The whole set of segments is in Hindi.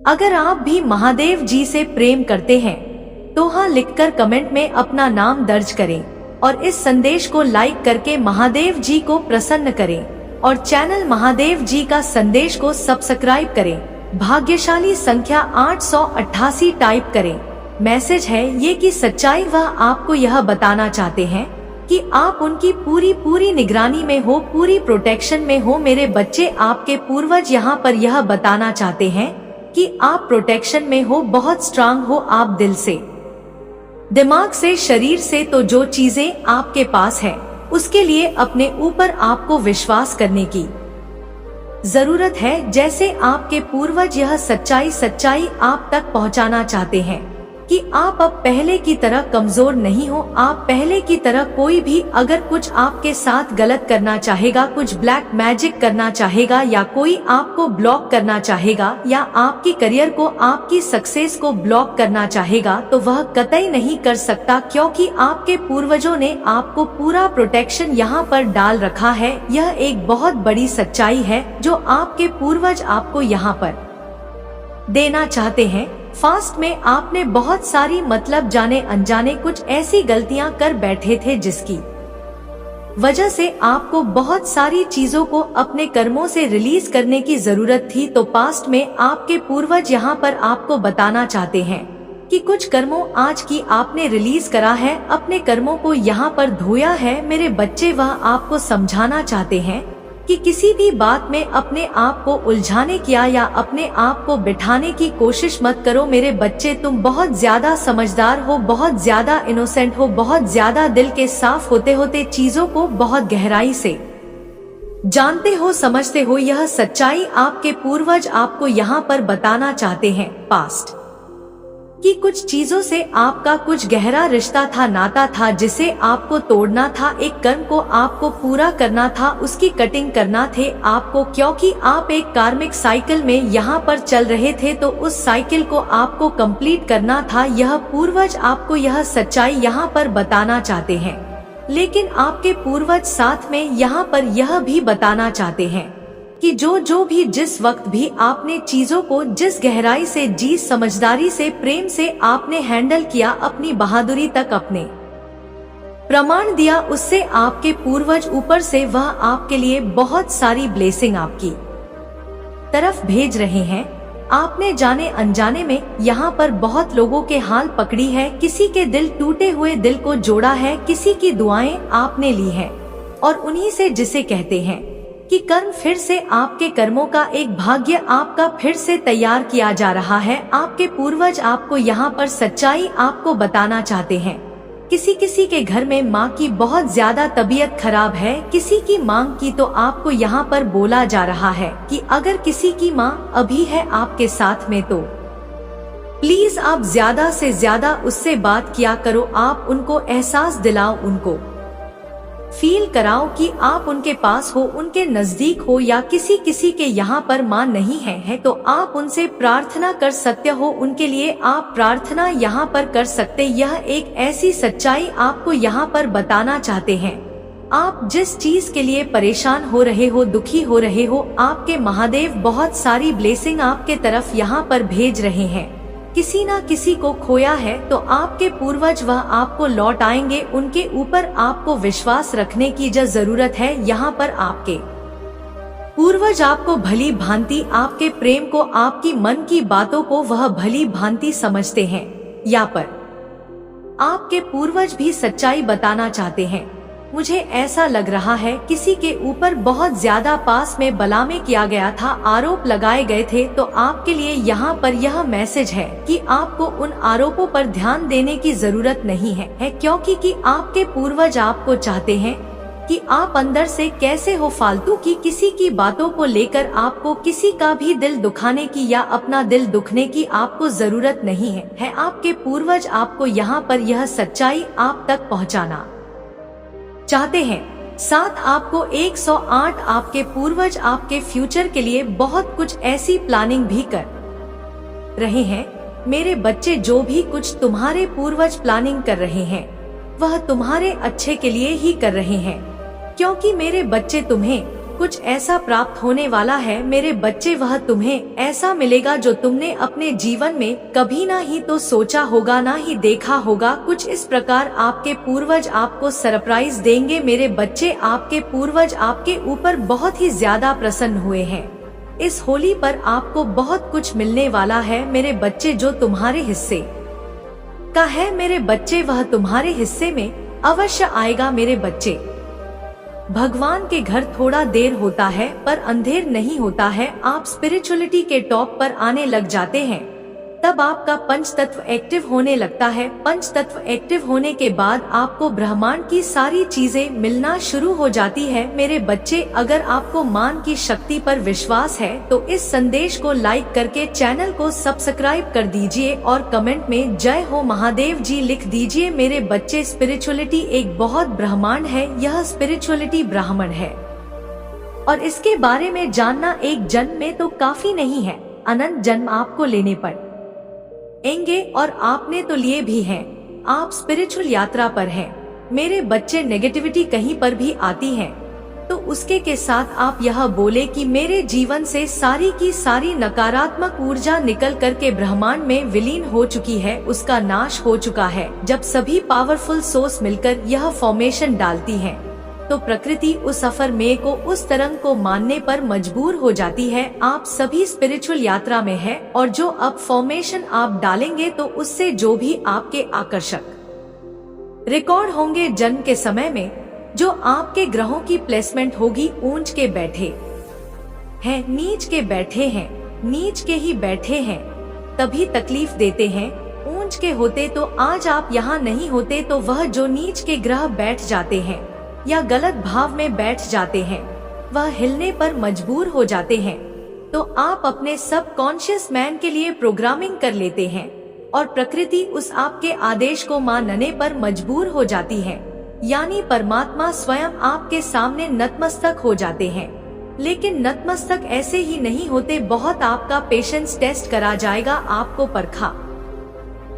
अगर आप भी महादेव जी से प्रेम करते हैं तो हाँ लिखकर कमेंट में अपना नाम दर्ज करें और इस संदेश को लाइक करके महादेव जी को प्रसन्न करें और चैनल महादेव जी का संदेश को सब्सक्राइब करें। भाग्यशाली संख्या 888 टाइप करें। मैसेज है ये कि सच्चाई वह आपको यह बताना चाहते हैं कि आप उनकी पूरी निगरानी में हो, पूरी प्रोटेक्शन में हो। मेरे बच्चे, आपके पूर्वज यहाँ पर यह बताना चाहते हैं कि आप प्रोटेक्शन में हो, बहुत स्ट्रांग हो आप दिल से, दिमाग से, शरीर से। तो जो चीजें आपके पास है उसके लिए अपने ऊपर आपको विश्वास करने की जरूरत है। जैसे आपके पूर्वज यह सच्चाई आप तक पहुंचाना चाहते हैं कि आप अब पहले की तरह कमजोर नहीं हो। आप पहले की तरह, कोई भी अगर कुछ आपके साथ गलत करना चाहेगा, कुछ ब्लैक मैजिक करना चाहेगा या कोई आपको ब्लॉक करना चाहेगा या आपकी करियर को, आपकी सक्सेस को ब्लॉक करना चाहेगा, तो वह कतई नहीं कर सकता, क्योंकि आपके पूर्वजों ने आपको पूरा प्रोटेक्शन यहाँ पर डाल रखा है। यह एक बहुत बड़ी सच्चाई है जो आपके पूर्वज आपको यहाँ पर देना चाहते हैं। फास्ट में आपने बहुत सारी, मतलब जाने अनजाने कुछ ऐसी गलतियां कर बैठे थे जिसकी वजह से आपको बहुत सारी चीजों को अपने कर्मों से रिलीज करने की जरूरत थी। तो पास्ट में आपके पूर्वज यहाँ पर आपको बताना चाहते हैं कि कुछ कर्मों आज की आपने रिलीज करा है, अपने कर्मों को यहाँ पर धोया है। मेरे बच्चे, वह आपको समझाना चाहते हैं कि किसी भी बात में अपने आप को उलझाने किया या अपने आप को बिठाने की कोशिश मत करो। मेरे बच्चे, तुम बहुत ज्यादा समझदार हो, बहुत ज्यादा इनोसेंट हो, बहुत ज्यादा दिल के साफ होते होते चीजों को बहुत गहराई से जानते हो, समझते हो। यह सच्चाई आपके पूर्वज आपको यहाँ पर बताना चाहते हैं पास्ट कि कुछ चीजों से आपका कुछ गहरा रिश्ता था, नाता था, जिसे आपको तोड़ना था। एक कर्म को आपको पूरा करना था, उसकी कटिंग करना थे आपको, क्योंकि आप एक कार्मिक साइकिल में यहाँ पर चल रहे थे, तो उस साइकिल को आपको कंप्लीट करना था। यह पूर्वज आपको यह सच्चाई यहाँ पर बताना चाहते हैं, लेकिन आपके पूर्वज साथ में यहाँ पर यह भी बताना चाहते हैं कि जो भी, जिस वक्त भी आपने चीजों को जिस गहराई से, जिस समझदारी से, प्रेम से आपने हैंडल किया, अपनी बहादुरी तक अपने प्रमाण दिया, उससे आपके पूर्वज ऊपर से वह आपके लिए बहुत सारी ब्लेसिंग आपकी तरफ भेज रहे हैं। आपने जाने अनजाने में यहाँ पर बहुत लोगों के हाल पकड़ी है, किसी के दिल, टूटे हुए दिल को जोड़ा है, किसी की दुआएं आपने ली है और उन्हीं से, जिसे कहते हैं कि कर्म, फिर से आपके कर्मों का एक भाग्य आपका फिर से तैयार किया जा रहा है। आपके पूर्वज आपको यहाँ पर सच्चाई आपको बताना चाहते हैं। किसी के घर में माँ की बहुत ज्यादा तबीयत खराब है, किसी की मांग की, तो आपको यहाँ पर बोला जा रहा है कि अगर किसी की माँ अभी है आपके साथ में तो प्लीज आप ज्यादा से ज्यादा उससे बात किया करो। आप उनको एहसास दिलाओ, उनको फील कराओ कि आप उनके पास हो, उनके नजदीक हो। या किसी के यहाँ पर माँ नहीं है तो आप उनसे प्रार्थना कर सकते हो, उनके लिए आप प्रार्थना यहाँ पर कर सकते। यह एक ऐसी सच्चाई आपको यहाँ पर बताना चाहते हैं। आप जिस चीज के लिए परेशान हो रहे हो, दुखी हो रहे हो, आपके महादेव बहुत सारी ब्लेसिंग आपके तरफ यहाँ पर भेज रहे हैं। किसी ना किसी को खोया है तो आपके पूर्वज वह आपको लौट आएंगे, उनके ऊपर आपको विश्वास रखने की जरूरत है। यहाँ पर आपके पूर्वज आपको भली भांति, आपके प्रेम को, आपकी मन की बातों को वह भली भांति समझते हैं। यहाँ पर आपके पूर्वज भी सच्चाई बताना चाहते हैं। मुझे ऐसा लग रहा है किसी के ऊपर बहुत ज्यादा पास में बलामे किया गया था, आरोप लगाए गए थे, तो आपके लिए यहाँ पर यह मैसेज है कि आपको उन आरोपों पर ध्यान देने की जरूरत नहीं है, क्योंकि कि आपके पूर्वज आपको चाहते हैं कि आप अंदर से कैसे हो। फालतू की किसी की बातों को लेकर आपको किसी का भी दिल दुखाने की या अपना दिल दुखने की आपको जरूरत नहीं है। आपके पूर्वज आपको यहाँ पर यह सच्चाई आप तक पहुँचाना चाहते हैं। साथ आपको 108 आपके पूर्वज आपके फ्यूचर के लिए बहुत कुछ ऐसी प्लानिंग भी कर रहे हैं। मेरे बच्चे, जो भी कुछ तुम्हारे पूर्वज प्लानिंग कर रहे हैं वह तुम्हारे अच्छे के लिए ही कर रहे हैं, क्योंकि मेरे बच्चे तुम्हें कुछ ऐसा प्राप्त होने वाला है मेरे बच्चे, वह तुम्हें ऐसा मिलेगा जो तुमने अपने जीवन में कभी ना ही तो सोचा होगा, ना ही देखा होगा। कुछ इस प्रकार आपके पूर्वज आपको सरप्राइज देंगे मेरे बच्चे। आपके पूर्वज आपके ऊपर बहुत ही ज्यादा प्रसन्न हुए हैं। इस होली पर आपको बहुत कुछ मिलने वाला है मेरे बच्चे, जो तुम्हारे हिस्से का है मेरे बच्चे, वह तुम्हारे हिस्से में अवश्य आएगा मेरे बच्चे। भगवान के घर थोड़ा देर होता है पर अंधेर नहीं होता है। आप स्पिरिचुअलिटी के टॉप पर आने लग जाते हैं, तब आपका पंच तत्व एक्टिव होने लगता है। पंच तत्व एक्टिव होने के बाद आपको ब्रह्मांड की सारी चीजें मिलना शुरू हो जाती है मेरे बच्चे। अगर आपको मान की शक्ति पर विश्वास है तो इस संदेश को लाइक करके चैनल को सब्सक्राइब कर दीजिए और कमेंट में जय हो महादेव जी लिख दीजिए मेरे बच्चे। स्पिरिचुअलिटी एक बहुत ब्रह्मांड है, यह स्पिरिचुअलिटी ब्राह्मण है और इसके बारे में जानना एक जन्म में तो काफी नहीं है, अनंत जन्म आपको लेने पड़ेंगे और आपने तो लिए भी हैं। आप स्पिरिचुअल यात्रा पर हैं मेरे बच्चे। नेगेटिविटी कहीं पर भी आती है तो उसके के साथ आप यह बोले कि मेरे जीवन से सारी की सारी नकारात्मक ऊर्जा निकल करके ब्रह्मांड में विलीन हो चुकी है, उसका नाश हो चुका है। जब सभी पावरफुल सोर्स मिलकर यह फॉर्मेशन डालती है तो प्रकृति उस अफर्मेय को, उस तरंग को मानने पर मजबूर हो जाती है। आप सभी स्पिरिचुअल यात्रा में है और जो अब फॉर्मेशन आप डालेंगे तो उससे जो भी आपके आकर्षक रिकॉर्ड होंगे जन्म के समय में, जो आपके ग्रहों की प्लेसमेंट होगी, ऊंच के बैठे हैं, नीच के बैठे हैं, नीच के ही बैठे हैं तभी तकलीफ देते हैं। ऊंच के होते तो आज आप यहाँ नहीं होते, तो वह जो नीच के ग्रह बैठ जाते हैं या गलत भाव में बैठ जाते हैं, वह हिलने पर मजबूर हो जाते हैं। तो आप अपने सब कॉन्शियस मैन के लिए प्रोग्रामिंग कर लेते हैं और प्रकृति उस आपके आदेश को मानने पर मजबूर हो जाती है, यानी परमात्मा स्वयं आपके सामने नतमस्तक हो जाते हैं। लेकिन नतमस्तक ऐसे ही नहीं होते, बहुत आपका पेशेंस टेस्ट करा जाएगा, आपको परखा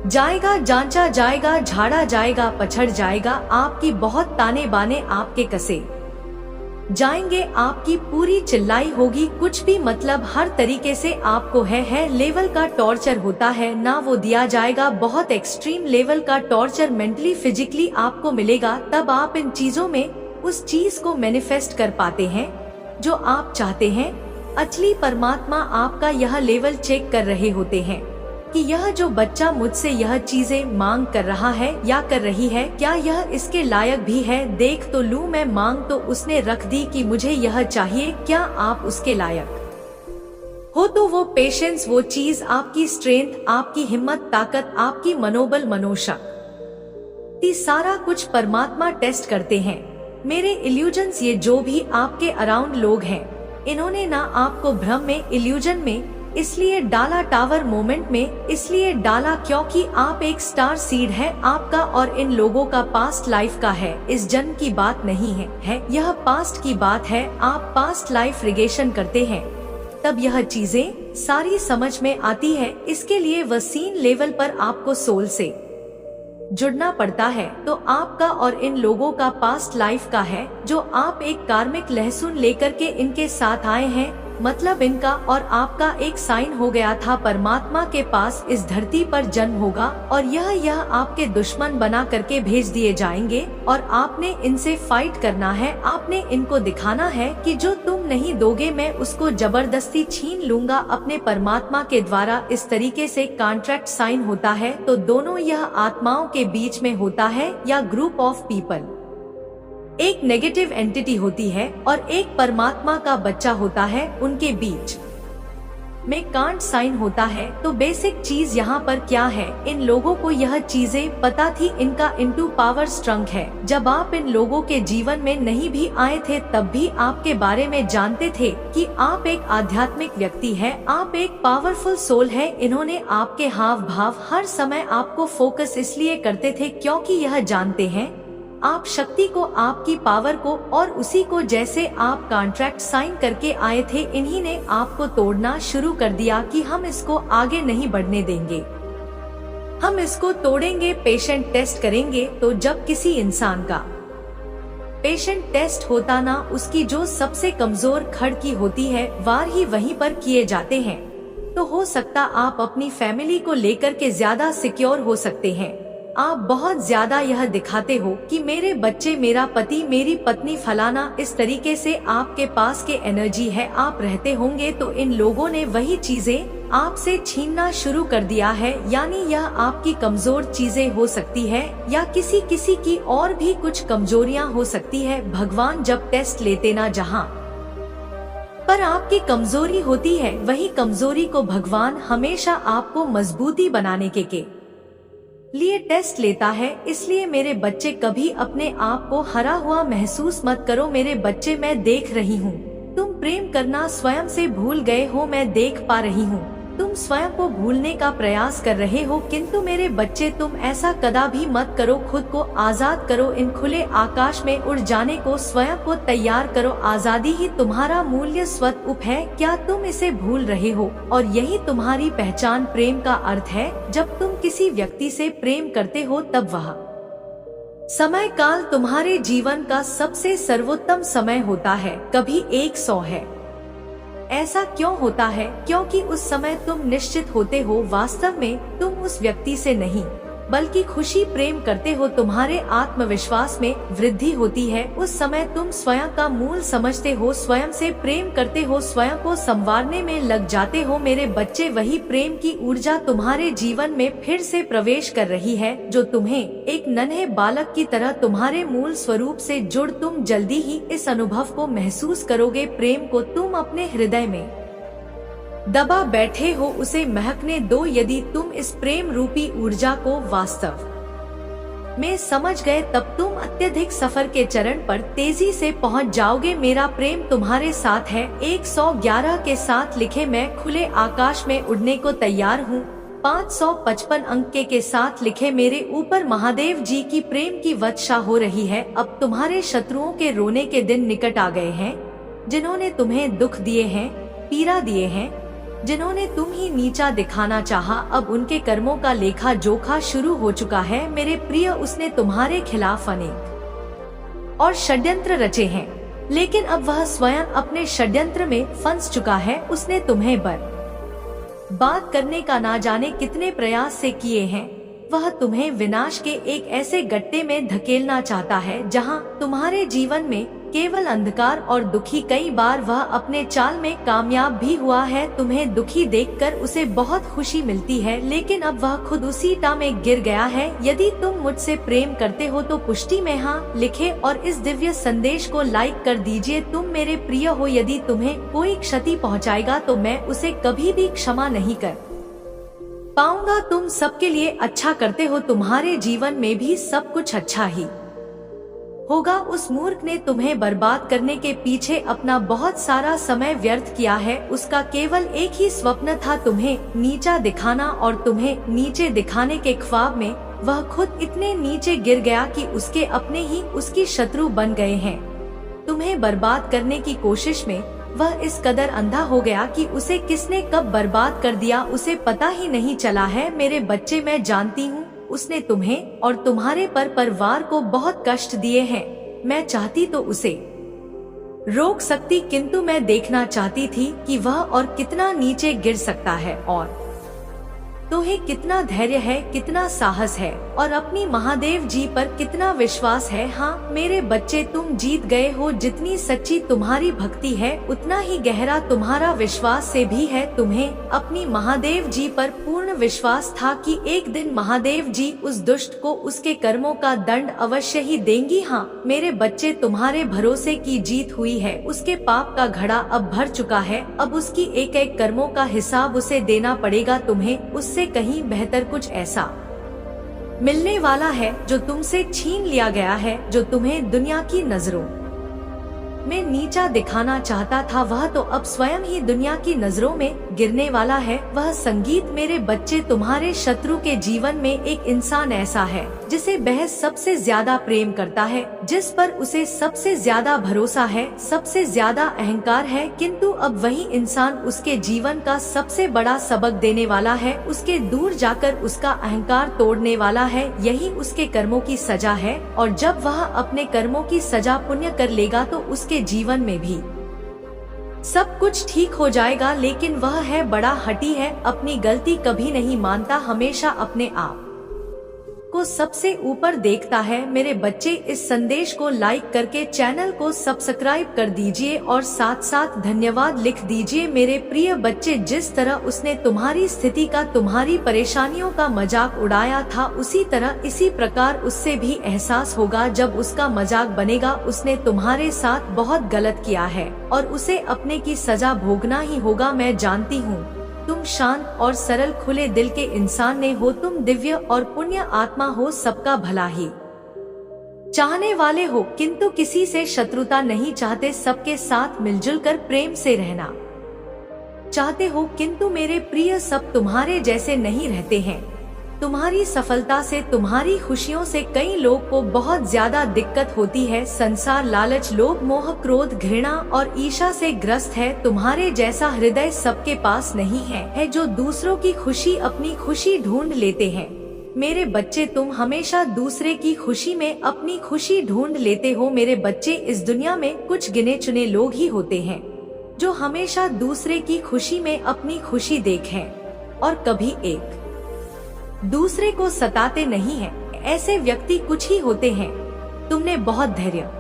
जाएगा, जांचा जाएगा, झाड़ा जाएगा, पछड़ जाएगा, आपकी बहुत ताने बाने आपके कसे जाएंगे, आपकी पूरी चिल्लाई होगी, कुछ भी मतलब हर तरीके से आपको है लेवल का टॉर्चर होता है ना, वो दिया जाएगा। बहुत एक्सट्रीम लेवल का टॉर्चर मेंटली फिजिकली आपको मिलेगा, तब आप इन चीजों में उस चीज को मैनिफेस्ट कर पाते हैं जो आप चाहते हैं। असली परमात्मा आपका यह लेवल चेक कर रहे होते हैं कि यह जो बच्चा मुझसे यह चीजें मांग कर रहा है या कर रही है, क्या यह इसके लायक भी है, देख तो लूं मैं। मांग तो उसने रख दी कि मुझे यह चाहिए, क्या आप उसके लायक हो? तो वो पेशेंस, वो चीज, आपकी स्ट्रेंथ, आपकी हिम्मत, ताकत, आपकी मनोबल, मनोशक्ति, सारा कुछ परमात्मा टेस्ट करते हैं मेरे इल्यूजन्स। ये जो भी आपके अराउंड लोग हैं, इन्होंने ना आपको भ्रम में, इल्यूजन में इसलिए डाला, टावर मोमेंट में इसलिए डाला क्योंकि आप एक स्टार सीड है आपका और इन लोगों का पास्ट लाइफ का है, इस जन्म की बात नहीं है यह पास्ट की बात है। आप पास्ट लाइफ रिगेशन करते हैं तब यह चीजें सारी समझ में आती है। इसके लिए वसीन लेवल पर आपको सोल से जुड़ना पड़ता है, तो आपका और इन लोगों का पास्ट लाइफ का है, जो आप एक कार्मिक लहसुन लेकर के इनके साथ आए हैं, मतलब इनका और आपका एक साइन हो गया था। परमात्मा के पास इस धरती पर जन्म होगा और यह आपके दुश्मन बना करके भेज दिए जाएंगे और आपने इनसे फाइट करना है। आपने इनको दिखाना है कि जो तुम नहीं दोगे मैं उसको जबरदस्ती छीन लूंगा अपने परमात्मा के द्वारा। इस तरीके से कॉन्ट्रैक्ट साइन होता है, तो दोनों यह आत्माओं के बीच में होता है या ग्रुप ऑफ पीपल, एक नेगेटिव एंटिटी होती है और एक परमात्मा का बच्चा होता है, उनके बीच में कांट साइन होता है। तो बेसिक चीज यहाँ पर क्या है, इन लोगों को यह चीजें पता थी, इनका इंटू पावर स्ट्रंग है। जब आप इन लोगों के जीवन में नहीं भी आए थे तब भी आपके बारे में जानते थे कि आप एक आध्यात्मिक व्यक्ति है, आप एक पावरफुल सोल है। इन्होंने आपके हाव भाव हर समय आपको फोकस इसलिए करते थे क्योंकि यह जानते हैं आप शक्ति को, आपकी पावर को, और उसी को जैसे आप कॉन्ट्रैक्ट साइन करके आए थे, इन्हीं ने आपको तोड़ना शुरू कर दिया कि हम इसको आगे नहीं बढ़ने देंगे, हम इसको तोड़ेंगे, पेशेंट टेस्ट करेंगे। तो जब किसी इंसान का पेशेंट टेस्ट होता ना, उसकी जो सबसे कमजोर खड़की होती है वार ही वहीं पर किए जाते हैं। तो हो सकता आप अपनी फैमिली को लेकर के ज्यादा सिक्योर हो सकते हैं। आप बहुत ज्यादा यह दिखाते हो कि मेरे बच्चे, मेरा पति, मेरी पत्नी फलाना, इस तरीके से आपके पास के एनर्जी है। आप रहते होंगे तो इन लोगों ने वही चीजें आपसे छीनना शुरू कर दिया है, यानी यह आपकी कमजोर चीजें हो सकती है या किसी किसी की और भी कुछ कमजोरियां हो सकती है। भगवान जब टेस्ट लेते ना जहां पर आपकी कमजोरी होती है, वही कमजोरी को भगवान हमेशा आपको मजबूती बनाने के लिए टेस्ट लेता है। इसलिए मेरे बच्चे, कभी अपने आप को हरा हुआ महसूस मत करो। मेरे बच्चे, मैं देख रही हूँ तुम प्रेम करना स्वयं से भूल गए हो, मैं देख पा रही हूँ तुम स्वयं को भूलने का प्रयास कर रहे हो। किंतु मेरे बच्चे, तुम ऐसा कदापि मत करो। खुद को आजाद करो, इन खुले आकाश में उड़ जाने को स्वयं को तैयार करो। आजादी ही तुम्हारा मूल्य स्वरूप है, क्या तुम इसे भूल रहे हो? और यही तुम्हारी पहचान, प्रेम का अर्थ है। जब तुम किसी व्यक्ति से प्रेम करते हो तब वह समय काल तुम्हारे जीवन का सबसे सर्वोत्तम समय होता है, कभी 100 है। ऐसा क्यों होता है? क्योंकि उस समय तुम निश्चित होते हो, वास्तव में तुम उस व्यक्ति से नहीं बल्कि खुशी प्रेम करते हो। तुम्हारे आत्मविश्वास में वृद्धि होती है। उस समय तुम स्वयं का मूल समझते हो, स्वयं से प्रेम करते हो, स्वयं को संवारने में लग जाते हो। मेरे बच्चे, वही प्रेम की ऊर्जा तुम्हारे जीवन में फिर से प्रवेश कर रही है, जो तुम्हें एक नन्हे बालक की तरह तुम्हारे मूल स्वरूप से जुड़। तुम जल्दी ही इस अनुभव को महसूस करोगे। प्रेम को तुम अपने हृदय में दबा बैठे हो, उसे महकने दो। यदि तुम इस प्रेम रूपी ऊर्जा को वास्तव में समझ गए, तब तुम अत्यधिक सफर के चरण पर तेजी से पहुंच जाओगे। मेरा प्रेम तुम्हारे साथ है। 111 के साथ लिखे, मैं खुले आकाश में उड़ने को तैयार हूँ। 555 अंक के साथ लिखे, मेरे ऊपर महादेव जी की प्रेम की वर्षा हो रही है। अब तुम्हारे शत्रुओं के रोने के दिन निकट आ गए हैं। जिन्होंने तुम्हें दुख दिए हैं, पीड़ा दिए हैं, जिन्होंने तुम ही नीचा दिखाना चाहा, अब उनके कर्मों का लेखा जोखा शुरू हो चुका है। मेरे प्रिय, उसने तुम्हारे खिलाफ अनेक और षड्यंत्र रचे हैं, लेकिन अब वह स्वयं अपने षड्यंत्र में फंस चुका है। उसने तुम्हें बर्बाद करने का ना जाने कितने प्रयास से किए हैं। वह तुम्हें विनाश के एक ऐसे गड्ढे में धकेलना चाहता है जहां तुम्हारे जीवन में केवल अंधकार और दुखी। कई बार वह अपने चाल में कामयाब भी हुआ है। तुम्हें दुखी देखकर उसे बहुत खुशी मिलती है, लेकिन अब वह खुद उसी टा में गिर गया है। यदि तुम मुझसे प्रेम करते हो तो पुष्टि में हाँ लिखे और इस दिव्य संदेश को लाइक कर दीजिए। तुम मेरे प्रिय हो। यदि तुम्हें कोई क्षति पहुंचाएगा तो मैं उसे कभी भी क्षमा नहीं कर पाऊंगा। तुम सबके लिए अच्छा करते हो, तुम्हारे जीवन में भी सब कुछ अच्छा ही होगा। उस मूर्ख ने तुम्हें बर्बाद करने के पीछे अपना बहुत सारा समय व्यर्थ किया है। उसका केवल एक ही स्वप्न था, तुम्हें नीचा दिखाना, और तुम्हें नीचे दिखाने के ख्वाब में वह खुद इतने नीचे गिर गया कि उसके अपने ही उसकी शत्रु बन गए हैं। तुम्हें बर्बाद करने की कोशिश में वह इस कदर अंधा हो गया कि उसे किसने कब बर्बाद कर दिया उसे पता ही नहीं चला है। मेरे बच्चे, मैं जानती हूँ उसने तुम्हें और तुम्हारे परिवार को बहुत कष्ट दिए हैं। मैं चाहती तो उसे रोक सकती, किंतु मैं देखना चाहती थी कि वह और कितना नीचे गिर सकता है, और तुम्हें कितना धैर्य है, कितना साहस है और अपनी महादेव जी पर कितना विश्वास है। हाँ मेरे बच्चे, तुम जीत गए हो। जितनी सच्ची तुम्हारी भक्ति है, उतना ही गहरा तुम्हारा विश्वास से भी है। तुम्हें अपनी महादेव जी पर पूर्ण विश्वास था कि एक दिन महादेव जी उस दुष्ट को उसके कर्मों का दंड अवश्य ही देंगी। हाँ मेरे बच्चे, तुम्हारे भरोसे की जीत हुई है। उसके पाप का घड़ा अब भर चुका है। अब उसकी एक एक कर्मों का हिसाब उसे देना पड़ेगा। तुम्हें उससे कहीं बेहतर कुछ ऐसा मिलने वाला है जो तुमसे छीन लिया गया है, जो तुम्हें दुनिया की नजरों में नीचा दिखाना चाहता था वह तो अब स्वयं ही दुनिया की नजरों में गिरने वाला है। वह संगीत मेरे बच्चे, तुम्हारे शत्रु के जीवन में एक इंसान ऐसा है जिसे वह सबसे ज्यादा प्रेम करता है, जिस पर उसे सबसे ज्यादा भरोसा है, सबसे ज्यादा अहंकार है, किंतु अब वही इंसान उसके जीवन का सबसे बड़ा सबक देने वाला है, उसके दूर जाकर उसका अहंकार तोड़ने वाला है। यही उसके कर्मों की सजा है, और जब वह अपने कर्मों की सजा पुण्य कर लेगा तो उसके जीवन में भी सब कुछ ठीक हो जाएगा। लेकिन वह है बड़ा हठी है, अपनी गलती कभी नहीं मानता, हमेशा अपने आप को सबसे ऊपर देखता है। मेरे बच्चे, इस संदेश को लाइक करके चैनल को सब्सक्राइब कर दीजिए और साथ साथ धन्यवाद लिख दीजिए। मेरे प्रिय बच्चे, जिस तरह उसने तुम्हारी स्थिति का, तुम्हारी परेशानियों का मजाक उड़ाया था, उसी तरह इसी प्रकार उससे भी एहसास होगा जब उसका मजाक बनेगा। उसने तुम्हारे साथ बहुत गलत किया है और उसे अपने की सजा भोगना ही होगा। मैं जानती हूँ तुम शांत और सरल खुले दिल के इंसान ने हो, तुम दिव्य और पुण्य आत्मा हो, सबका भला ही चाहने वाले हो, किंतु किसी से शत्रुता नहीं चाहते, सबके साथ मिलजुल कर प्रेम से रहना चाहते हो। किंतु मेरे प्रिय, सब तुम्हारे जैसे नहीं रहते हैं। तुम्हारी सफलता से, तुम्हारी खुशियों से कई लोग को बहुत ज्यादा दिक्कत होती है। संसार लालच, लोभ, मोह, क्रोध, घृणा और ईर्ष्या से ग्रस्त है। तुम्हारे जैसा हृदय सबके पास नहीं है जो दूसरों की खुशी, अपनी खुशी ढूंढ लेते हैं। मेरे बच्चे, तुम हमेशा दूसरे की खुशी में अपनी खुशी ढूंढ लेते हो। मेरे बच्चे, इस दुनिया में कुछ गिने चुने लोग ही होते हैं जो हमेशा दूसरे की खुशी में अपनी खुशी देखें और कभी एक दूसरे को सताते नहीं हैं। ऐसे व्यक्ति कुछ ही होते हैं। तुमने बहुत धैर्य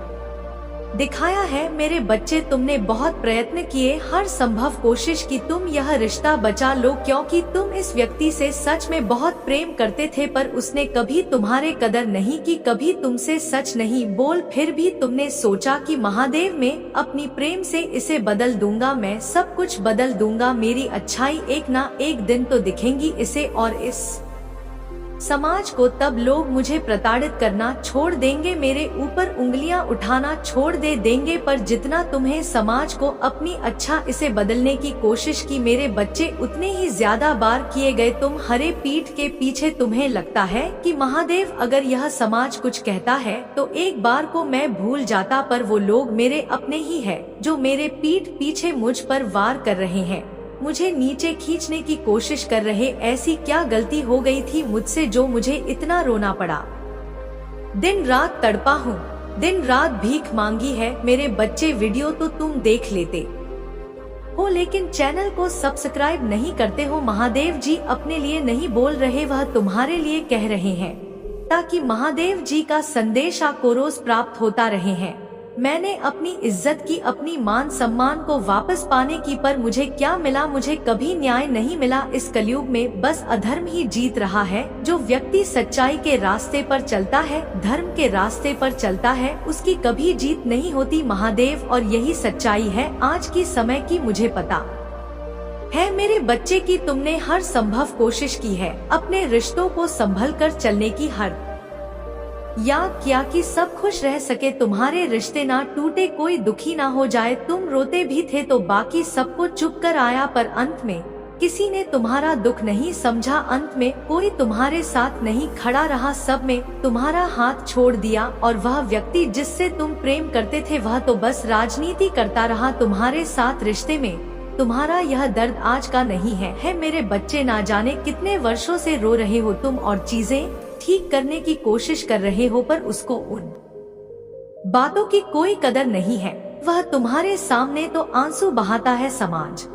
दिखाया है मेरे बच्चे, तुमने बहुत प्रयत्न किए, हर संभव कोशिश की तुम यह रिश्ता बचा लो, क्योंकि तुम इस व्यक्ति से सच में बहुत प्रेम करते थे, पर उसने कभी तुम्हारे कदर नहीं की, कभी तुमसे सच नहीं बोल। फिर भी तुमने सोचा कि महादेव में अपनी प्रेम से इसे बदल दूंगा, मैं सब कुछ बदल दूंगा, मेरी अच्छाई एक ना एक दिन तो दिखेंगी इसे और इस समाज को। तब लोग मुझे प्रताड़ित करना छोड़ देंगे, मेरे ऊपर उंगलियां उठाना छोड़ देंगे। पर जितना तुम्हें समाज को अपनी अच्छा इसे बदलने की कोशिश की मेरे बच्चे, उतने ही ज्यादा बार किए गए तुम हरे पीठ के पीछे। तुम्हें लगता है कि महादेव अगर यह समाज कुछ कहता है तो एक बार को मैं भूल जाता, पर वो लोग मेरे अपने ही है जो मेरे पीठ पीछे मुझ पर वार कर रहे हैं, मुझे नीचे खींचने की कोशिश कर रहे। ऐसी क्या गलती हो गई थी मुझसे जो मुझे इतना रोना पड़ा? दिन रात तड़पा हूँ, दिन रात भीख मांगी है। मेरे बच्चे, वीडियो तो तुम देख लेते हो लेकिन चैनल को सब्सक्राइब नहीं करते हो। महादेव जी अपने लिए नहीं बोल रहे, वह तुम्हारे लिए कह रहे हैं ताकि महादेव जी का संदेश आपको रोज प्राप्त होता रहे हैं। मैंने अपनी इज्जत की, अपनी मान सम्मान को वापस पाने की, पर मुझे क्या मिला? मुझे कभी न्याय नहीं मिला। इस कलयुग में बस अधर्म ही जीत रहा है। जो व्यक्ति सच्चाई के रास्ते पर चलता है, धर्म के रास्ते पर चलता है, उसकी कभी जीत नहीं होती महादेव, और यही सच्चाई है आज की समय की। मुझे पता है मेरे बच्चे की तुमने हर संभव कोशिश की है अपने रिश्तों को संभल कर चलने की, हर याद किया कि सब खुश रह सके, तुम्हारे रिश्ते ना टूटे, कोई दुखी ना हो जाए। तुम रोते भी थे तो बाकी सबको चुप कर आया, पर अंत में किसी ने तुम्हारा दुख नहीं समझा। अंत में कोई तुम्हारे साथ नहीं खड़ा रहा, सब में तुम्हारा हाथ छोड़ दिया। और वह व्यक्ति जिससे तुम प्रेम करते थे वह तो बस राजनीति करता रहा तुम्हारे साथ। रिश्ते में तुम्हारा यह दर्द आज का नहीं है मेरे बच्चे। ना जाने कितने वर्षों से रो रहे हो तुम और चीजें ठीक करने की कोशिश कर रहे हो, पर उसको उन बातों की कोई कदर नहीं है। वह तुम्हारे सामने तो आंसू बहाता है, समाज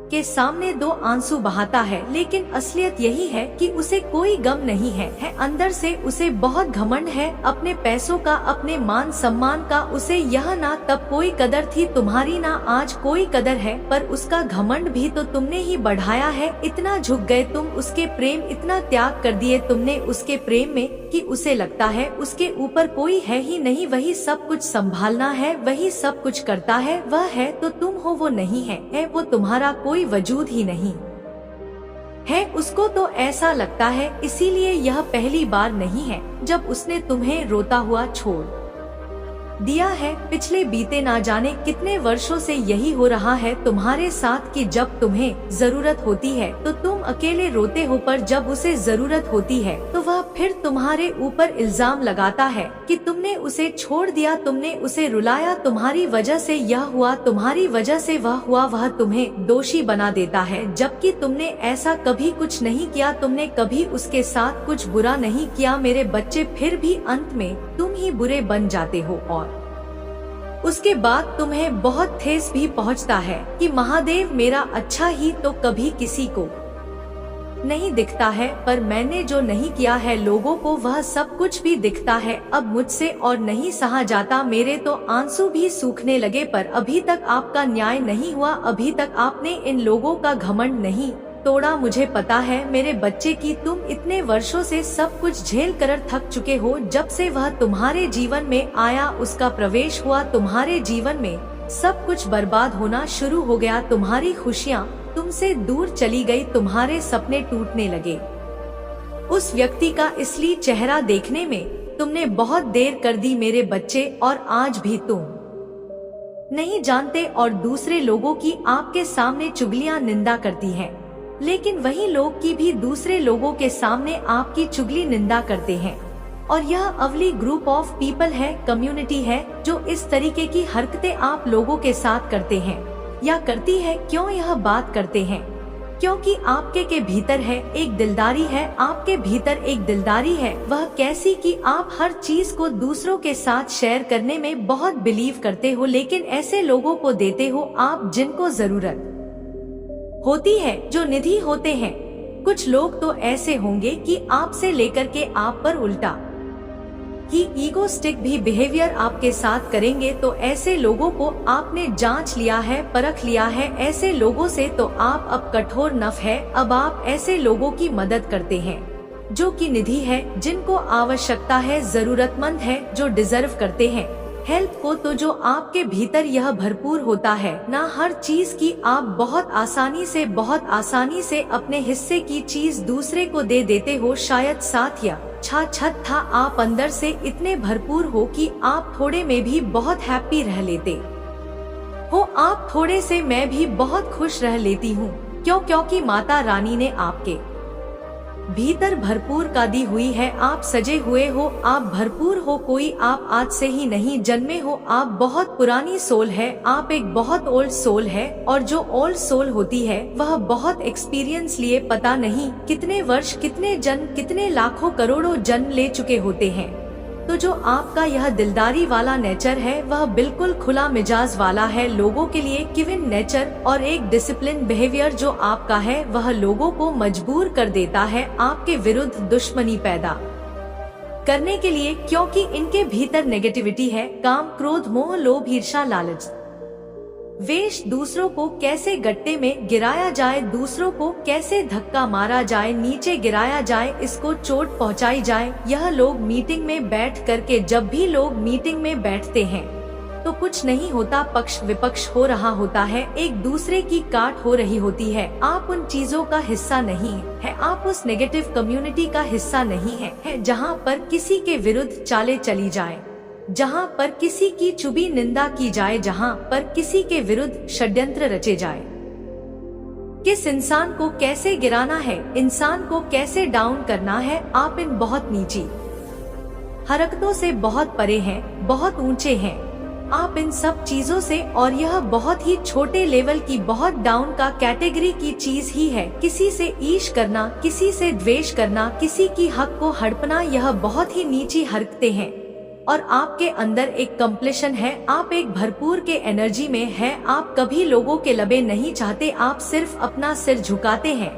के सामने दो आंसू बहाता है, लेकिन असलियत यही है कि उसे कोई गम नहीं है। अंदर से उसे बहुत घमंड है अपने पैसों का, अपने मान सम्मान का। उसे यह ना तब कोई कदर थी तुम्हारी, ना आज कोई कदर है, पर उसका घमंड भी तो तुमने ही बढ़ाया है। इतना झुक गए तुम उसके प्रेम, इतना त्याग कर दिए तुमने उसके प्रेम में कि उसे लगता है उसके ऊपर कोई है ही नहीं, वही सब कुछ संभालना है, वही सब कुछ करता है। वह है तो तुम हो, वो नहीं है वो तुम्हारा कोई वजूद ही नहीं है। उसको तो ऐसा लगता है, इसीलिए यह पहली बार नहीं है जब उसने तुम्हें रोता हुआ छोड़ दिया है। पिछले बीते ना जाने कितने वर्षों से यही हो रहा है तुम्हारे साथ कि जब तुम्हें जरूरत होती है तो तुम अकेले रोते हो, पर जब उसे जरूरत होती है तो वह फिर तुम्हारे ऊपर इल्जाम लगाता है कि तुमने उसे छोड़ दिया, तुमने उसे रुलाया, तुम्हारी वजह से यह हुआ, तुम्हारी वजह से वह हुआ। वह तुम्हें दोषी बना देता है, जबकि तुमने ऐसा कभी कुछ नहीं किया, तुमने कभी उसके साथ कुछ बुरा नहीं किया मेरे बच्चे। फिर भी अंत में तुम ही बुरे बन जाते हो और उसके बाद तुम्हें बहुत ठेस भी पहुंचता है कि महादेव मेरा अच्छा ही तो कभी किसी को नहीं दिखता है, पर मैंने जो नहीं किया है लोगों को वह सब कुछ भी दिखता है। अब मुझसे और नहीं सहा जाता, मेरे तो आंसू भी सूखने लगे, पर अभी तक आपका न्याय नहीं हुआ, अभी तक आपने इन लोगों का घमंड नहीं तोड़ा। मुझे पता है मेरे बच्चे की तुम इतने वर्षों से सब कुछ झेल कर थक चुके हो। जब से वह तुम्हारे जीवन में आया, उसका प्रवेश हुआ तुम्हारे जीवन में, सब कुछ बर्बाद होना शुरू हो गया। तुम्हारी खुशियाँ तुमसे दूर चली गई, तुम्हारे सपने टूटने लगे। उस व्यक्ति का इसलिए चेहरा देखने में तुमने बहुत देर कर दी मेरे बच्चे, और आज भी तुम नहीं जानते और दूसरे लोगों की आपके सामने चुगलियां निंदा करती हैं। लेकिन वही लोग की भी दूसरे लोगों के सामने आपकी चुगली निंदा करते हैं। और यह अवली ग्रुप ऑफ पीपल है, कम्युनिटी है, जो इस तरीके की हरकतें आप लोगों के साथ करते हैं या करती है। क्यों यह बात करते हैं? क्योंकि आपके के भीतर है एक दिलदारी है, आपके भीतर एक दिलदारी है। वह कैसी कि आप हर चीज को दूसरों के साथ शेयर करने में बहुत बिलीव करते हो, लेकिन ऐसे लोगों को देते हो आप जिनको जरूरत होती है, जो निधि होते हैं। कुछ लोग तो ऐसे होंगे कि आपसे लेकर के आप पर उल्टा ही ईगोस्टिक भी बिहेवियर आपके साथ करेंगे। तो ऐसे लोगों को आपने जांच लिया है, परख लिया है। ऐसे लोगों से तो आप अब कठोर नफ है। अब आप ऐसे लोगों की मदद करते हैं जो कि निधि है, जिनको आवश्यकता है, जरूरतमंद है, जो डिजर्व करते हैं हेल्प को। तो जो आपके भीतर यह भरपूर होता है ना, हर चीज की आप बहुत आसानी से अपने हिस्से की चीज दूसरे को दे देते हो। शायद साथ या छत था, आप अंदर से इतने भरपूर हो कि आप थोड़े में भी बहुत हैप्पी रह लेते हो। आप थोड़े से मैं भी बहुत खुश रह लेती हूँ। क्योंकि माता रानी ने आपके भीतर भरपूर का दी हुई है। आप सजे हुए हो, आप भरपूर हो। कोई आप आज से ही नहीं जन्मे हो, आप बहुत पुरानी सोल है, आप एक बहुत ओल्ड सोल है। और जो ओल्ड सोल होती है वह बहुत एक्सपीरियंस लिए पता नहीं कितने वर्ष, कितने जन्म, कितने लाखों करोड़ों जन्म ले चुके होते हैं। तो जो आपका यह दिलदारी वाला नेचर है वह बिल्कुल खुला मिजाज वाला है, लोगों के लिए गिवन नेचर और एक डिसिप्लिन बिहेवियर जो आपका है वह लोगों को मजबूर कर देता है आपके विरुद्ध दुश्मनी पैदा करने के लिए। क्योंकि इनके भीतर नेगेटिविटी है, काम, क्रोध, मोह, लोभ, ईर्ष्या, लालच, वेश, दूसरों को कैसे गड्ढे में गिराया जाए, दूसरों को कैसे धक्का मारा जाए, नीचे गिराया जाए, इसको चोट पहुंचाई जाए। यह लोग मीटिंग में बैठ करके, जब भी लोग मीटिंग में बैठते हैं तो कुछ नहीं होता, पक्ष विपक्ष हो रहा होता है, एक दूसरे की काट हो रही होती है। आप उन चीजों का हिस्सा नहीं है, आप उस नेगेटिव कम्युनिटी का हिस्सा नहीं है जहाँ पर किसी के विरुद्ध चाले चली जाए, जहाँ पर किसी की चुभी निंदा की जाए, जहाँ पर किसी के विरुद्ध षड्यंत्र रचे जाए। किस इंसान को कैसे गिराना है, इंसान को कैसे डाउन करना है, आप इन बहुत नीची हरकतों से बहुत परे हैं, बहुत ऊंचे हैं आप इन सब चीजों से। और यह बहुत ही छोटे लेवल की, बहुत डाउन का कैटेगरी की चीज ही है। किसी से ईर्ष्या करना, किसी से द्वेष करना, किसी की हक को हड़पना, यह बहुत ही नीची हरकतें हैं। और आपके अंदर एक कंप्लीशन है, आप एक भरपूर के एनर्जी में है। आप कभी लोगों के लबे नहीं चाहते, आप सिर्फ अपना सिर झुकाते हैं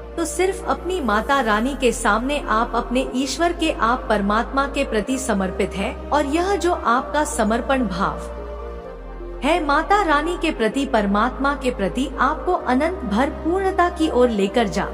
तो सिर्फ अपनी माता रानी के सामने, आप अपने ईश्वर के, आप परमात्मा के प्रति समर्पित है। और यह जो आपका समर्पण भाव है माता रानी के प्रति, परमात्मा के प्रति, आपको अनंत भर पूर्णता की ओर लेकर जा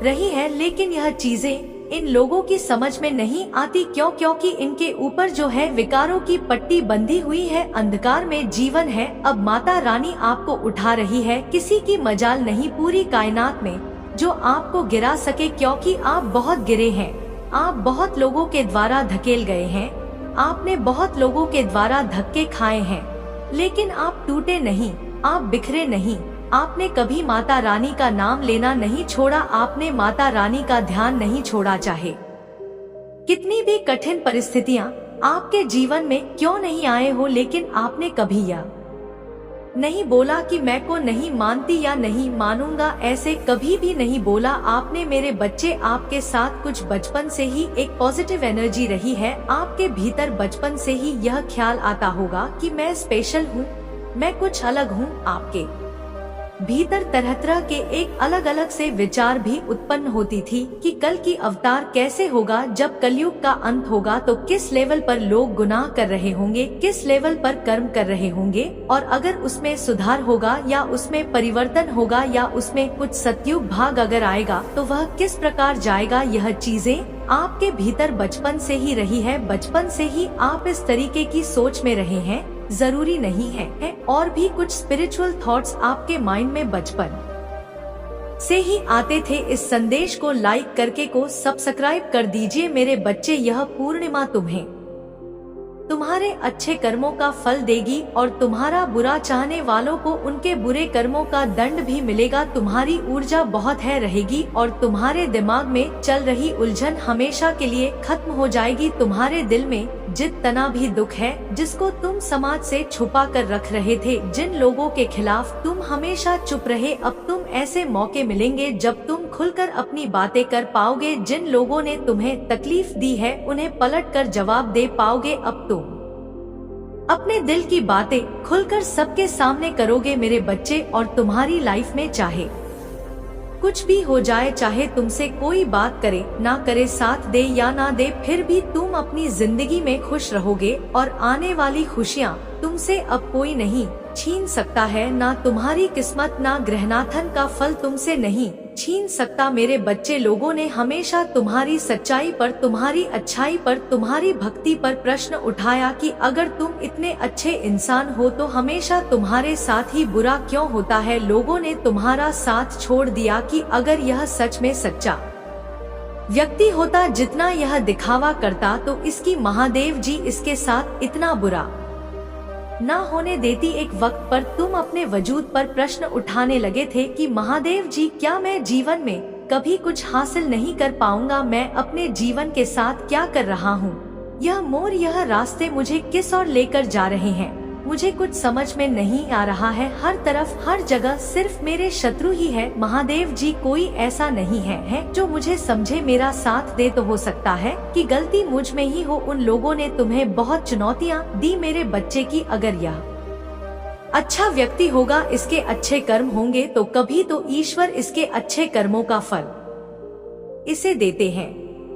रही है। लेकिन यह चीजें इन लोगों की समझ में नहीं आती। क्योंकि इनके ऊपर जो है विकारों की पट्टी बंधी हुई है, अंधकार में जीवन है। अब माता रानी आपको उठा रही है, किसी की मजाल नहीं पूरी कायनात में जो आपको गिरा सके। क्योंकि आप बहुत गिरे हैं, आप बहुत लोगों के द्वारा धकेल गए हैं, आपने बहुत लोगों के द्वारा धक्के खाए हैं, लेकिन आप टूटे नहीं, आप बिखरे नहीं। आपने कभी माता रानी का नाम लेना नहीं छोड़ा, आपने माता रानी का ध्यान नहीं छोड़ा। चाहे कितनी भी कठिन परिस्थितियां आपके जीवन में क्यों नहीं आए हो, लेकिन आपने कभी यह नहीं बोला कि मैं को नहीं मानती या नहीं मानूंगा, ऐसे कभी भी नहीं बोला आपने। मेरे बच्चे, आपके साथ कुछ बचपन से ही एक पॉजिटिव एनर्जी रही है। आपके भीतर बचपन से ही यह ख्याल आता होगा कि मैं स्पेशल हूँ, मैं कुछ अलग हूँ। आपके भीतर तरह तरह के एक अलग अलग से विचार भी उत्पन्न होती थी कि कल की अवतार कैसे होगा, जब कलयुग का अंत होगा तो किस लेवल पर लोग गुनाह कर रहे होंगे, किस लेवल पर कर्म कर रहे होंगे, और अगर उसमें सुधार होगा या उसमें परिवर्तन होगा या उसमें कुछ सतयुग भाग अगर आएगा तो वह किस प्रकार जाएगा। यह चीजें आपके भीतर बचपन से ही रही है, बचपन से ही आप इस तरीके की सोच में रहे हैं। जरूरी नहीं है और भी कुछ स्पिरिचुअल थॉट्स आपके माइंड में बचपन से ही आते थे। इस संदेश को लाइक करके को सब्सक्राइब कर दीजिए मेरे बच्चे। यह पूर्णिमा तुम्हें तुम्हारे अच्छे कर्मों का फल देगी और तुम्हारा बुरा चाहने वालों को उनके बुरे कर्मों का दंड भी मिलेगा। तुम्हारी ऊर्जा बहुत है रहेगी और तुम्हारे दिमाग में चल रही उलझन हमेशा के लिए खत्म हो जाएगी। तुम्हारे दिल में जितना भी दुख है, जिसको तुम समाज से छुपा कर रख रहे थे, जिन लोगों के खिलाफ तुम हमेशा चुप रहे, अब तुम ऐसे मौके मिलेंगे जब तुम खुलकर अपनी बातें कर पाओगे। जिन लोगों ने तुम्हें तकलीफ दी है उन्हें पलट कर जवाब दे पाओगे। अब तुम अपने दिल की बातें खुलकर सबके सामने करोगे मेरे बच्चे। और तुम्हारी लाइफ में चाहे कुछ भी हो जाए, चाहे तुमसे कोई बात करे ना करे, साथ दे या ना दे, फिर भी तुम अपनी जिंदगी में खुश रहोगे और आने वाली खुशियाँ तुमसे अब कोई नहीं छीन सकता है। ना तुम्हारी किस्मत, ना ग्रहनाथन का फल तुमसे नहीं छीन सकता मेरे बच्चे। लोगों ने हमेशा तुम्हारी सच्चाई पर, तुम्हारी अच्छाई पर, तुम्हारी भक्ति पर प्रश्न उठाया कि अगर तुम इतने अच्छे इंसान हो तो हमेशा तुम्हारे साथ ही बुरा क्यों होता है। लोगों ने तुम्हारा साथ छोड़ दिया कि अगर यह सच में सच्चा व्यक्ति होता, जितना यह दिखावा करता, तो इसकी महादेव जी इसके साथ इतना बुरा ना होने देती। एक वक्त पर तुम अपने वजूद पर प्रश्न उठाने लगे थे कि महादेव जी, क्या मैं जीवन में कभी कुछ हासिल नहीं कर पाऊंगा? मैं अपने जीवन के साथ क्या कर रहा हूँ? यह मोड़, यह रास्ते मुझे किस ओर लेकर जा रहे हैं? मुझे कुछ समझ में नहीं आ रहा है। हर तरफ, हर जगह सिर्फ मेरे शत्रु ही है। महादेव जी, कोई ऐसा नहीं है जो मुझे समझे, मेरा साथ दे। तो हो सकता है कि गलती मुझ में ही हो। उन लोगों ने तुम्हें बहुत चुनौतियाँ दी मेरे बच्चे की। अगर यह अच्छा व्यक्ति होगा, इसके अच्छे कर्म होंगे, तो कभी तो ईश्वर इसके अच्छे कर्मों का फल इसे देते हैं।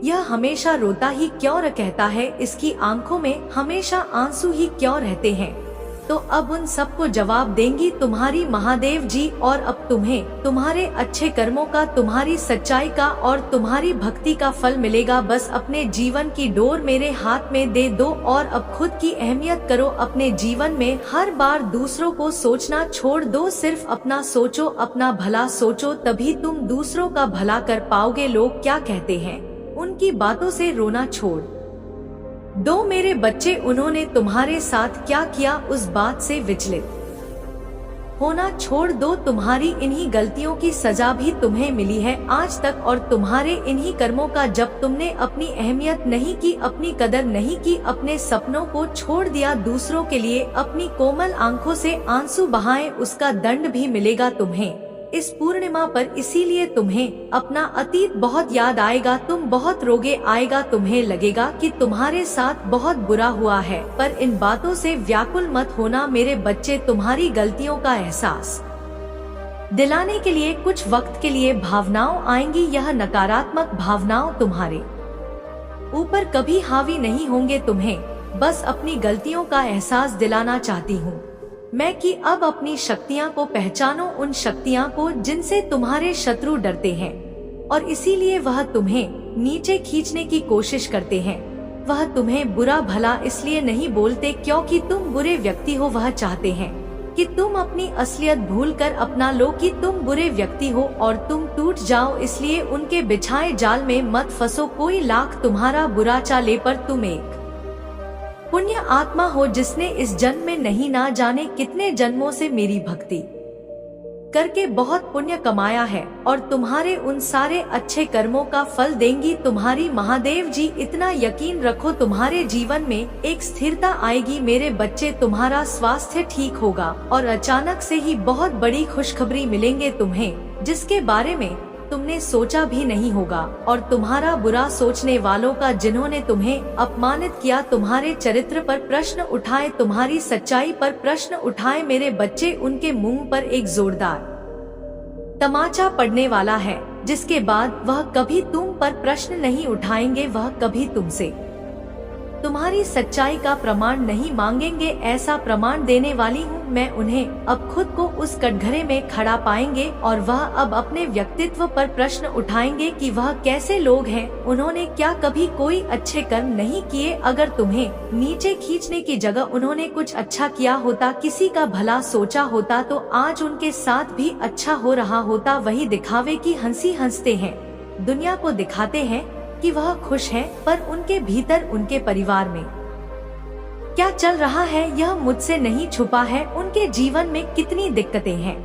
यह हमेशा रोता ही क्यों कहता है? इसकी आंखों में हमेशा आंसू ही क्यों रहते हैं? तो अब उन सबको जवाब देंगी तुम्हारी महादेव जी। और अब तुम्हें तुम्हारे अच्छे कर्मों का, तुम्हारी सच्चाई का और तुम्हारी भक्ति का फल मिलेगा। बस अपने जीवन की डोर मेरे हाथ में दे दो और अब खुद की अहमियत करो अपने जीवन में। हर बार दूसरों को सोचना छोड़ दो, सिर्फ अपना सोचो, अपना भला सोचो, तभी तुम दूसरों का भला कर पाओगे। लोग क्या कहते हैं, उनकी बातों से रोना छोड़ दो मेरे बच्चे। उन्होंने तुम्हारे साथ क्या किया, उस बात से विचलित होना छोड़ दो। तुम्हारी इन्हीं गलतियों की सजा भी तुम्हें मिली है आज तक, और तुम्हारे इन्हीं कर्मों का, जब तुमने अपनी अहमियत नहीं की, अपनी कदर नहीं की, अपने सपनों को छोड़ दिया दूसरों के लिए, अपनी कोमल आंखों से आंसू बहाए, उसका दंड भी मिलेगा तुम्हें इस पूर्णिमा पर। इसीलिए तुम्हें अपना अतीत बहुत याद आएगा, तुम बहुत रोगे, आएगा, तुम्हें लगेगा कि तुम्हारे साथ बहुत बुरा हुआ है। पर इन बातों से व्याकुल मत होना मेरे बच्चे। तुम्हारी गलतियों का एहसास दिलाने के लिए कुछ वक्त के लिए भावनाओं आएंगी। यह नकारात्मक भावनाओं तुम्हारे ऊपर कभी हावी नहीं होंगे। तुम्हें बस अपनी गलतियों का एहसास दिलाना चाहती हूँ मैं कि अब अपनी शक्तियाँ को पहचानो, उन शक्तियाँ को जिनसे तुम्हारे शत्रु डरते हैं और इसीलिए वह तुम्हें नीचे खींचने की कोशिश करते हैं। वह तुम्हें बुरा भला इसलिए नहीं बोलते क्योंकि तुम बुरे व्यक्ति हो। वह चाहते हैं कि तुम अपनी असलियत भूलकर अपना लो कि तुम बुरे व्यक्ति हो और तुम टूट जाओ। इसलिए उनके बिछाए जाल में मत फंसो। कोई लाख तुम्हारा बुरा चाले पर तुम एक पुण्य आत्मा हो जिसने इस जन्म में नहीं ना जाने कितने जन्मों से मेरी भक्ति करके बहुत पुण्य कमाया है और तुम्हारे उन सारे अच्छे कर्मों का फल देंगी तुम्हारी महादेव जी। इतना यकीन रखो तुम्हारे जीवन में एक स्थिरता आएगी मेरे बच्चे, तुम्हारा स्वास्थ्य ठीक होगा और अचानक से ही बहुत बड़ी खुशखबरी मिलेंगे तुम्हें, जिसके बारे में तुमने सोचा भी नहीं होगा। और तुम्हारा बुरा सोचने वालों का, जिन्होंने तुम्हें अपमानित किया, तुम्हारे चरित्र पर प्रश्न उठाए, तुम्हारी सच्चाई पर प्रश्न उठाए मेरे बच्चे, उनके मुंह पर एक जोरदार तमाचा पड़ने वाला है, जिसके बाद वह कभी तुम पर प्रश्न नहीं उठाएंगे, वह कभी तुमसे तुम्हारी सच्चाई का प्रमाण नहीं मांगेंगे। ऐसा प्रमाण देने वाली हूँ मैं उन्हें। अब खुद को उस कटघरे में खड़ा पाएंगे और वह अब अपने व्यक्तित्व पर प्रश्न उठाएंगे कि वह कैसे लोग हैं, उन्होंने क्या कभी कोई अच्छे कर्म नहीं किए। अगर तुम्हें नीचे खींचने की जगह उन्होंने कुछ अच्छा किया होता, किसी का भला सोचा होता, तो आज उनके साथ भी अच्छा हो रहा होता। वही दिखावे की हंसी हंसते हैं, दुनिया को दिखाते हैं कि वह खुश है, पर उनके भीतर उनके परिवार में क्या चल रहा है यह मुझसे नहीं छुपा है। उनके जीवन में कितनी दिक्कतें हैं,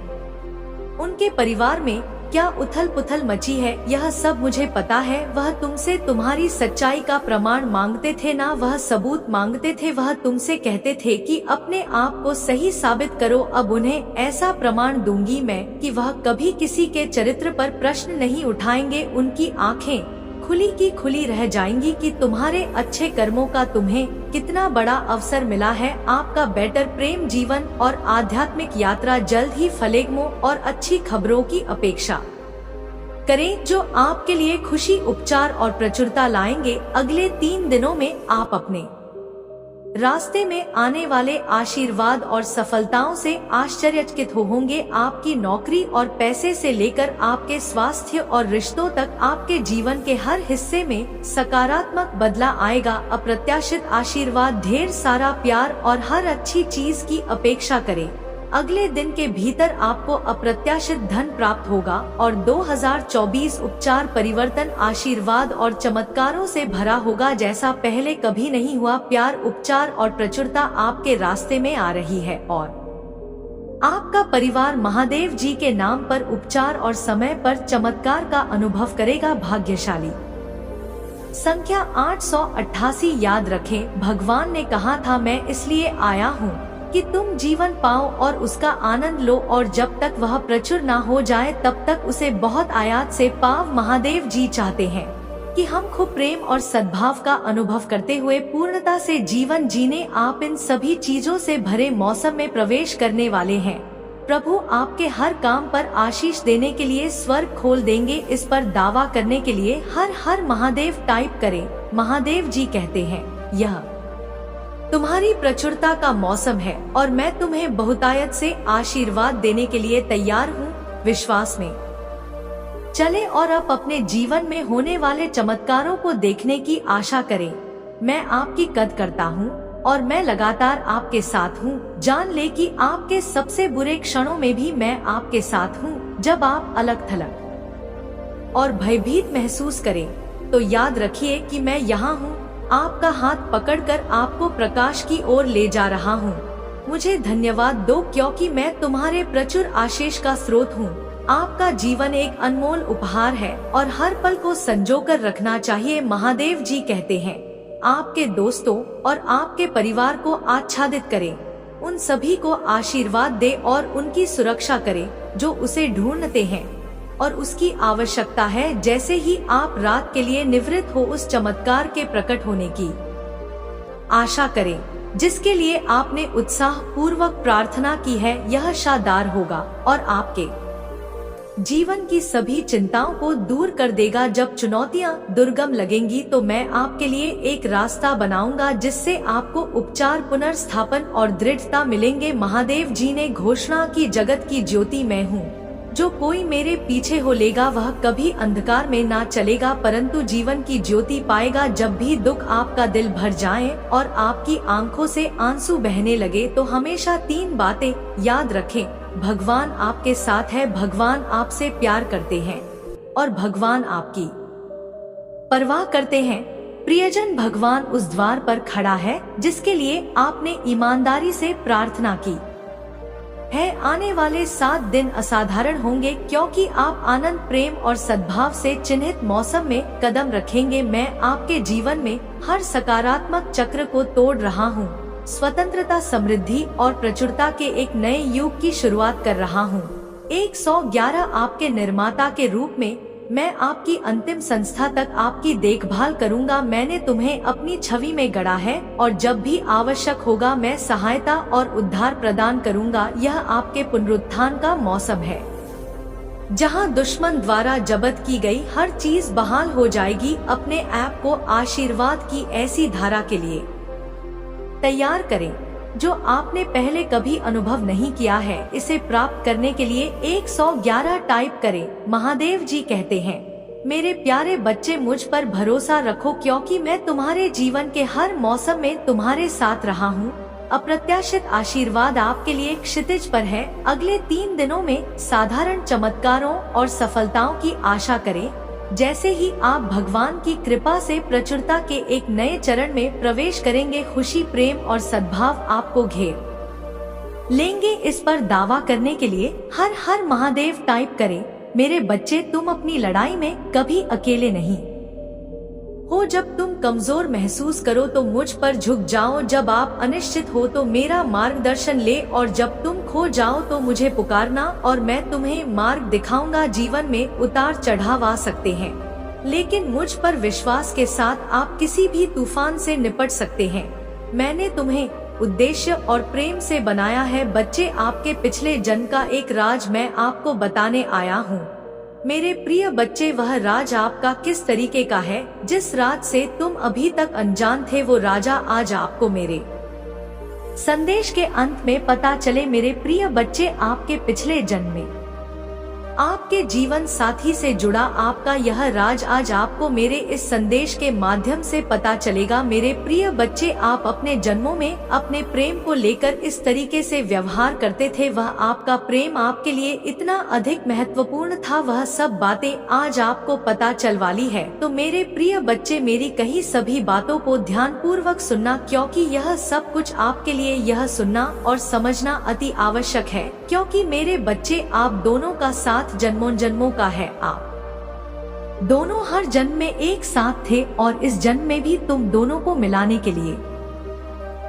उनके परिवार में क्या उथल पुथल मची है, यह सब मुझे पता है। वह तुमसे तुम्हारी सच्चाई का प्रमाण मांगते थे ना, वह सबूत मांगते थे, वह तुमसे कहते थे कि अपने आप को सही साबित करो। अब उन्हें ऐसा प्रमाण दूंगी मैं कि वह कभी किसी के चरित्र पर प्रश्न नहीं उठाएंगे। उनकी आंखें खुली की खुली रह जाएंगी कि तुम्हारे अच्छे कर्मों का तुम्हें कितना बड़ा अवसर मिला है। आपका बेटर प्रेम जीवन और आध्यात्मिक यात्रा जल्द ही फलेगमो और अच्छी खबरों की अपेक्षा करें, जो आपके लिए खुशी, उपचार और प्रचुरता लाएंगे। अगले 3 दिनों में आप अपने रास्ते में आने वाले आशीर्वाद और सफलताओं से आश्चर्यचकित होंगे। आपकी नौकरी और पैसे से लेकर आपके स्वास्थ्य और रिश्तों तक आपके जीवन के हर हिस्से में सकारात्मक बदलाव आएगा। अप्रत्याशित आशीर्वाद, ढेर सारा प्यार और हर अच्छी चीज की अपेक्षा करें। अगले दिन के भीतर आपको अप्रत्याशित धन प्राप्त होगा और 2024 उपचार, परिवर्तन, आशीर्वाद और चमत्कारों से भरा होगा जैसा पहले कभी नहीं हुआ। प्यार, उपचार और प्रचुरता आपके रास्ते में आ रही है और आपका परिवार महादेव जी के नाम पर उपचार और समय पर चमत्कार का अनुभव करेगा। भाग्यशाली संख्या 888 याद रखें, भगवान ने कहा था मैं इसलिए आया हूँ कि तुम जीवन पाओ और उसका आनंद लो, और जब तक वह प्रचुर ना हो जाए तब तक उसे बहुत आयात से पाव। महादेव जी चाहते हैं कि हम खूब प्रेम और सद्भाव का अनुभव करते हुए पूर्णता से जीवन जीने। आप इन सभी चीजों से भरे मौसम में प्रवेश करने वाले हैं। प्रभु आपके हर काम पर आशीष देने के लिए स्वर्ग खोल देंगे। इस पर दावा करने के लिए हर हर महादेव टाइप करें। महादेव जी कहते हैं यह तुम्हारी प्रचुरता का मौसम है और मैं तुम्हें बहुतायत से आशीर्वाद देने के लिए तैयार हूँ। विश्वास में चले और अब अपने जीवन में होने वाले चमत्कारों को देखने की आशा करें। मैं आपकी कद करता हूँ और मैं लगातार आपके साथ हूँ। जान ले कि आपके सबसे बुरे क्षणों में भी मैं आपके साथ हूँ। जब आप अलग थलग और भयभीत महसूस करें तो याद रखिए कि मैं यहाँ हूँ। आपका हाथ पकड़कर आपको प्रकाश की ओर ले जा रहा हूँ। मुझे धन्यवाद दो क्योंकि मैं तुम्हारे प्रचुर आशीष का स्रोत हूँ। आपका जीवन एक अनमोल उपहार है और हर पल को संजोकर रखना चाहिए। महादेव जी कहते हैं आपके दोस्तों और आपके परिवार को आच्छादित करें, उन सभी को आशीर्वाद दे और उनकी सुरक्षा करें जो उसे ढूंढते हैं और उसकी आवश्यकता है। जैसे ही आप रात के लिए निवृत्त हो, उस चमत्कार के प्रकट होने की आशा करें जिसके लिए आपने उत्साह पूर्वक प्रार्थना की है। यह शानदार होगा और आपके जीवन की सभी चिंताओं को दूर कर देगा। जब चुनौतियां दुर्गम लगेंगी तो मैं आपके लिए एक रास्ता बनाऊंगा जिससे आपको उपचार, पुनर्स्थापन और दृढ़ता मिलेंगे। महादेव जी ने घोषणा की जगत की ज्योति मैं हूँ। जो कोई मेरे पीछे हो लेगा वह कभी अंधकार में ना चलेगा परंतु जीवन की ज्योति पाएगा। जब भी दुख आपका दिल भर जाए और आपकी आंखों से आंसू बहने लगे तो हमेशा 3 बातें याद रखें। भगवान आपके साथ है, भगवान आपसे प्यार करते हैं और भगवान आपकी परवाह करते हैं। प्रियजन भगवान उस द्वार पर खड़ा है जिसके लिए आपने ईमानदारी से प्रार्थना की है। आने वाले 7 दिन असाधारण होंगे क्योंकि आप आनंद, प्रेम और सद्भाव से चिन्हित मौसम में कदम रखेंगे। मैं आपके जीवन में हर सकारात्मक चक्र को तोड़ रहा हूँ। स्वतंत्रता, समृद्धि और प्रचुरता के एक नए युग की शुरुआत कर रहा हूँ। 111 आपके निर्माता के रूप में मैं आपकी अंतिम संस्था तक आपकी देखभाल करूंगा। मैंने तुम्हें अपनी छवि में गढ़ा है और जब भी आवश्यक होगा मैं सहायता और उद्धार प्रदान करूंगा। यह आपके पुनरुत्थान का मौसम है जहां दुश्मन द्वारा जब्त की गई हर चीज बहाल हो जाएगी। अपने आप को आशीर्वाद की ऐसी धारा के लिए तैयार करें जो आपने पहले कभी अनुभव नहीं किया है। इसे प्राप्त करने के लिए 111 टाइप करें। महादेव जी कहते हैं, मेरे प्यारे बच्चे, मुझ पर भरोसा रखो क्योंकि मैं तुम्हारे जीवन के हर मौसम में तुम्हारे साथ रहा हूँ। अप्रत्याशित आशीर्वाद आपके लिए क्षितिज पर है। अगले 3 दिनों में साधारण चमत्कारों और सफलताओं की आशा करें। जैसे ही आप भगवान की कृपा से प्रचुरता के एक नए चरण में प्रवेश करेंगे, खुशी, प्रेम और सद्भाव आपको घेर लेंगे। इस पर दावा करने के लिए हर हर महादेव टाइप करें। मेरे बच्चे, तुम अपनी लड़ाई में कभी अकेले नहीं हो। जब तुम कमजोर महसूस करो तो मुझ पर झुक जाओ। जब आप अनिश्चित हो तो मेरा मार्गदर्शन ले और जब तुम खो जाओ तो मुझे पुकारना और मैं तुम्हें मार्ग दिखाऊंगा। जीवन में उतार चढ़ाव आ सकते हैं लेकिन मुझ पर विश्वास के साथ आप किसी भी तूफान से निपट सकते हैं। मैंने तुम्हें उद्देश्य और प्रेम से बनाया है। बच्चे, आपके पिछले जन्म का एक राज मैं आपको बताने आया हूँ। मेरे प्रिय बच्चे, वह राज आपका किस तरीके का है जिस राज से तुम अभी तक अनजान थे, वो राजा आज आपको मेरे संदेश के अंत में पता चले। मेरे प्रिय बच्चे, आपके पिछले जन्म में आपके जीवन साथी से जुड़ा आपका यह राज आज आपको मेरे इस संदेश के माध्यम से पता चलेगा। मेरे प्रिय बच्चे, आप अपने जन्मों में अपने प्रेम को लेकर इस तरीके से व्यवहार करते थे। वह आपका प्रेम आपके लिए इतना अधिक महत्वपूर्ण था। वह सब बातें आज आपको पता चल वाली है। तो मेरे प्रिय बच्चे, मेरी कही सभी बातों को ध्यान पूर्वक सुनना क्योंकि यह सब कुछ आपके लिए यह सुनना और समझना अति आवश्यक है। क्योंकि मेरे बच्चे, आप दोनों का साथ जन्मों जन्मों का है। आप दोनों हर जन्म में एक साथ थे और इस जन्म में भी तुम दोनों को मिलाने के लिए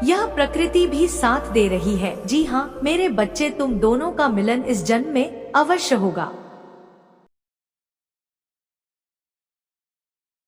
यह प्रकृति भी साथ दे रही है। जी हाँ मेरे बच्चे, तुम दोनों का मिलन इस जन्म में अवश्य होगा।